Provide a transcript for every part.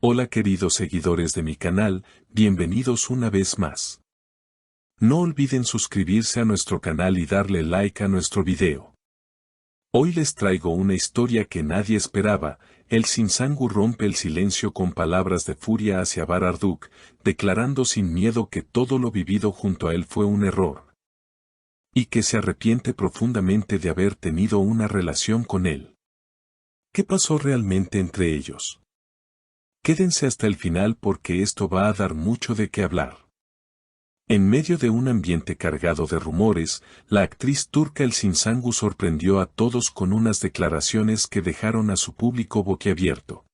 Hola queridos seguidores de mi canal, bienvenidos una vez más. No olviden suscribirse a nuestro canal y darle like a nuestro video. Hoy les traigo una historia que nadie esperaba. El Sinsangu rompe el silencio con palabras de furia hacia Bararduk, declarando sin miedo que todo lo vivido junto a él fue un error. Y que se arrepiente profundamente de haber tenido una relación con él. ¿Qué pasó realmente entre ellos? Quédense hasta el final porque esto va a dar mucho de qué hablar. En medio de un ambiente cargado de rumores, la actriz turca El Sinsangu sorprendió a todos con unas declaraciones que dejaron a su público boquiabierto.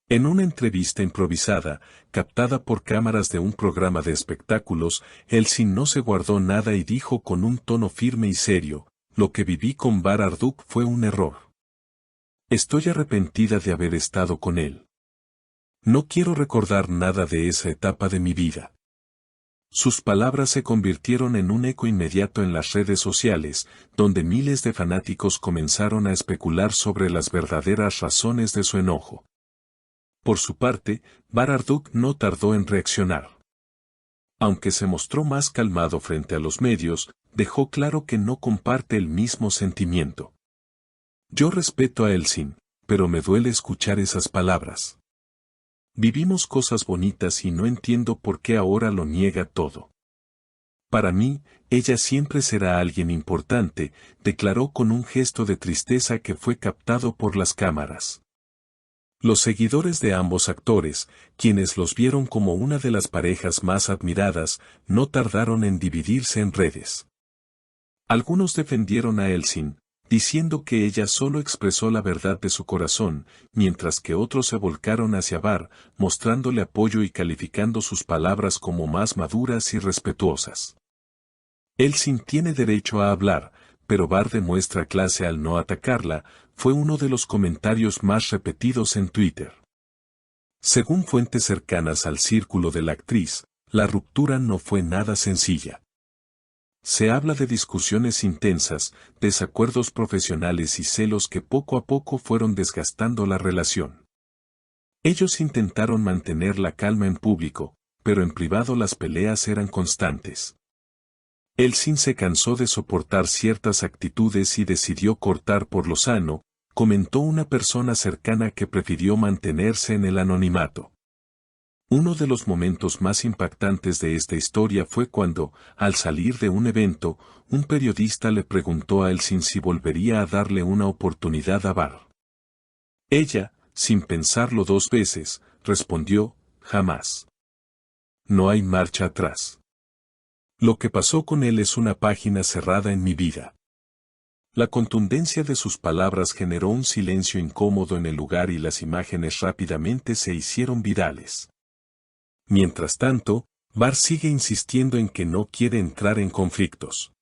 En una entrevista improvisada, captada por cámaras de un programa de espectáculos, El Sin no se guardó nada y dijo con un tono firme y serio: "Lo que viví con Bararduk fue un error. Estoy arrepentida de haber estado con él. No quiero recordar nada de esa etapa de mi vida". Sus palabras se convirtieron en un eco inmediato en las redes sociales, donde miles de fanáticos comenzaron a especular sobre las verdaderas razones de su enojo. Por su parte, Bararduk no tardó en reaccionar. Aunque se mostró más calmado frente a los medios, dejó claro que no comparte el mismo sentimiento. "Yo respeto a Elsin, pero me duele escuchar esas palabras. Vivimos cosas bonitas y no entiendo por qué ahora lo niega todo. Para mí, ella siempre será alguien importante", declaró con un gesto de tristeza que fue captado por las cámaras. Los seguidores de ambos actores, quienes los vieron como una de las parejas más admiradas, no tardaron en dividirse en redes. Algunos defendieron a Elsin, diciendo que ella solo expresó la verdad de su corazón, mientras que otros se volcaron hacia Bar, mostrándole apoyo y calificando sus palabras como más maduras y respetuosas. Elsin tiene derecho a hablar, pero Bar demuestra clase al no atacarla, fue uno de los comentarios más repetidos en Twitter. Según fuentes cercanas al círculo de la actriz, la ruptura no fue nada sencilla. Se habla de discusiones intensas, desacuerdos profesionales y celos que poco a poco fueron desgastando la relación. Ellos intentaron mantener la calma en público, pero en privado las peleas eran constantes. Elsin se cansó de soportar ciertas actitudes y decidió cortar por lo sano, comentó una persona cercana que prefirió mantenerse en el anonimato. Uno de los momentos más impactantes de esta historia fue cuando, al salir de un evento, un periodista le preguntó a Elsin si volvería a darle una oportunidad a Bar. Ella, sin pensarlo dos veces, respondió: "Jamás. No hay marcha atrás. Lo que pasó con él es una página cerrada en mi vida". La contundencia de sus palabras generó un silencio incómodo en el lugar y las imágenes rápidamente se hicieron virales. Mientras tanto, Bar sigue insistiendo en que no quiere entrar en conflictos.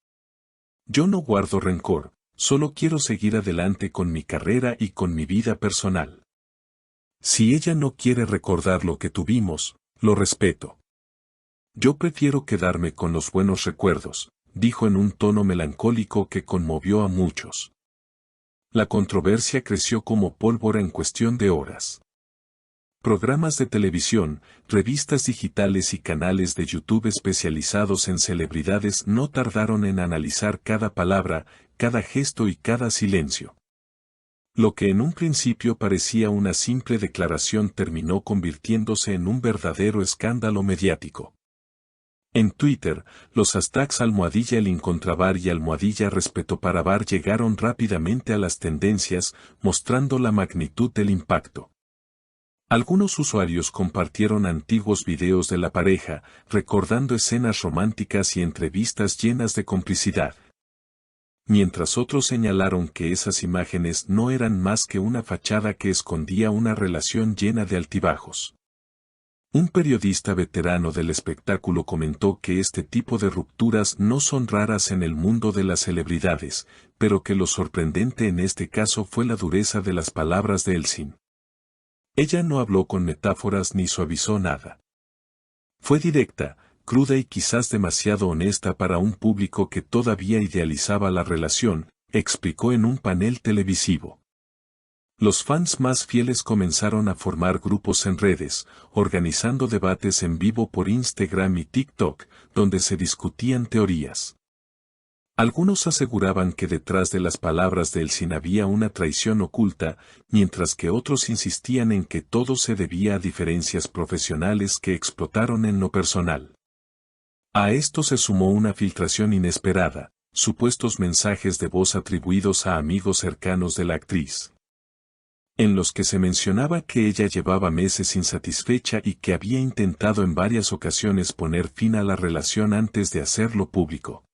"Yo no guardo rencor, solo quiero seguir adelante con mi carrera y con mi vida personal. Si ella no quiere recordar lo que tuvimos, lo respeto. Yo prefiero quedarme con los buenos recuerdos", dijo en un tono melancólico que conmovió a muchos. La controversia creció como pólvora en cuestión de horas. Programas de televisión, revistas digitales y canales de YouTube especializados en celebridades no tardaron en analizar cada palabra, cada gesto y cada silencio. Lo que en un principio parecía una simple declaración terminó convirtiéndose en un verdadero escándalo mediático. En Twitter, los hashtags #ElIncontraBar y #RespetoParaBar llegaron rápidamente a las tendencias, mostrando la magnitud del impacto. Algunos usuarios compartieron antiguos videos de la pareja, recordando escenas románticas y entrevistas llenas de complicidad. Mientras otros señalaron que esas imágenes no eran más que una fachada que escondía una relación llena de altibajos. Un periodista veterano del espectáculo comentó que este tipo de rupturas no son raras en el mundo de las celebridades, pero que lo sorprendente en este caso fue la dureza de las palabras de Elsin. Ella no habló con metáforas ni suavizó nada. Fue directa, cruda y quizás demasiado honesta para un público que todavía idealizaba la relación, explicó en un panel televisivo. Los fans más fieles comenzaron a formar grupos en redes, organizando debates en vivo por Instagram y TikTok, donde se discutían teorías. Algunos aseguraban que detrás de las palabras de Elsin había una traición oculta, mientras que otros insistían en que todo se debía a diferencias profesionales que explotaron en lo personal. A esto se sumó una filtración inesperada, supuestos mensajes de voz atribuidos a amigos cercanos de la actriz, en los que se mencionaba que ella llevaba meses insatisfecha y que había intentado en varias ocasiones poner fin a la relación antes de hacerlo público.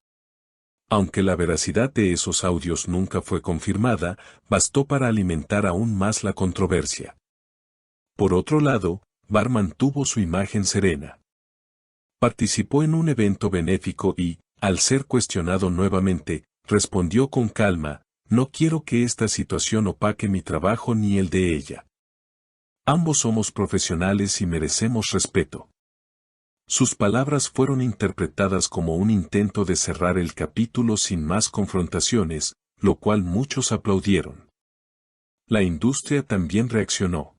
Aunque la veracidad de esos audios nunca fue confirmada, bastó para alimentar aún más la controversia. Por otro lado, Barr mantuvo su imagen serena. Participó en un evento benéfico y, al ser cuestionado nuevamente, respondió con calma: "No quiero que esta situación opaque mi trabajo ni el de ella. Ambos somos profesionales y merecemos respeto". Sus palabras fueron interpretadas como un intento de cerrar el capítulo sin más confrontaciones, lo cual muchos aplaudieron. La industria también reaccionó.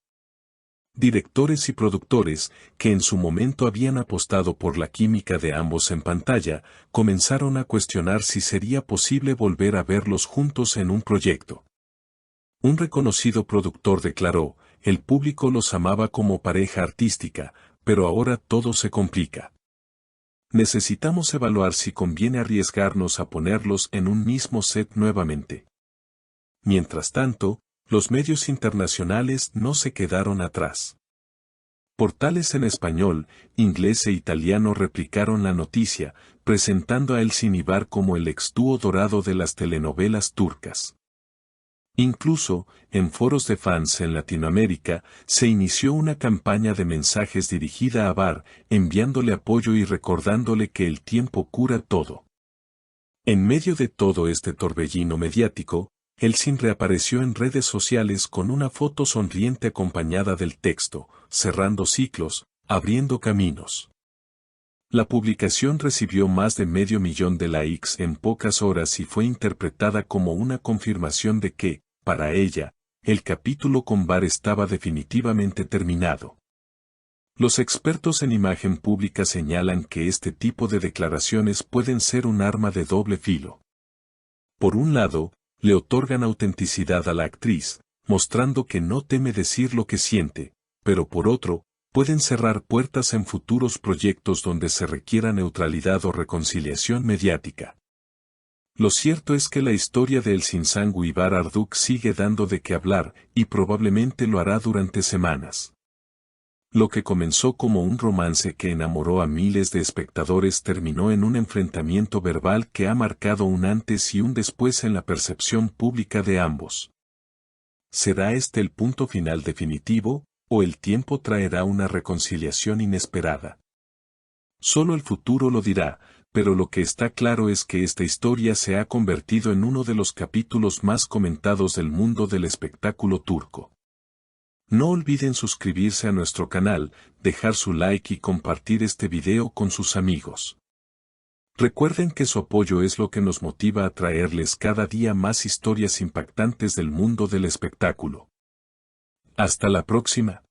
Directores y productores, que en su momento habían apostado por la química de ambos en pantalla, comenzaron a cuestionar si sería posible volver a verlos juntos en un proyecto. Un reconocido productor declaró: "El público los amaba como pareja artística, pero ahora todo se complica. Necesitamos evaluar si conviene arriesgarnos a ponerlos en un mismo set nuevamente". Mientras tanto, los medios internacionales no se quedaron atrás. Portales en español, inglés e italiano replicaron la noticia, presentando a Elsin y Barr como el ex dúo dorado de las telenovelas turcas. Incluso, en foros de fans en Latinoamérica, se inició una campaña de mensajes dirigida a Barr, enviándole apoyo y recordándole que el tiempo cura todo. En medio de todo este torbellino mediático, Elsin reapareció en redes sociales con una foto sonriente acompañada del texto: "Cerrando ciclos, abriendo caminos". La publicación recibió más de 500,000 de likes en pocas horas y fue interpretada como una confirmación de que, para ella, el capítulo con Barr estaba definitivamente terminado. Los expertos en imagen pública señalan que este tipo de declaraciones pueden ser un arma de doble filo. Por un lado, le otorgan autenticidad a la actriz, mostrando que no teme decir lo que siente, pero por otro, pueden cerrar puertas en futuros proyectos donde se requiera neutralidad o reconciliación mediática. Lo cierto es que la historia de Elsin Sangu y Barr Arduk sigue dando de qué hablar, y probablemente lo hará durante semanas. Lo que comenzó como un romance que enamoró a miles de espectadores terminó en un enfrentamiento verbal que ha marcado un antes y un después en la percepción pública de ambos. ¿Será este el punto final definitivo, o el tiempo traerá una reconciliación inesperada? Solo el futuro lo dirá, pero lo que está claro es que esta historia se ha convertido en uno de los capítulos más comentados del mundo del espectáculo turco. No olviden suscribirse a nuestro canal, dejar su like y compartir este video con sus amigos. Recuerden que su apoyo es lo que nos motiva a traerles cada día más historias impactantes del mundo del espectáculo. Hasta la próxima.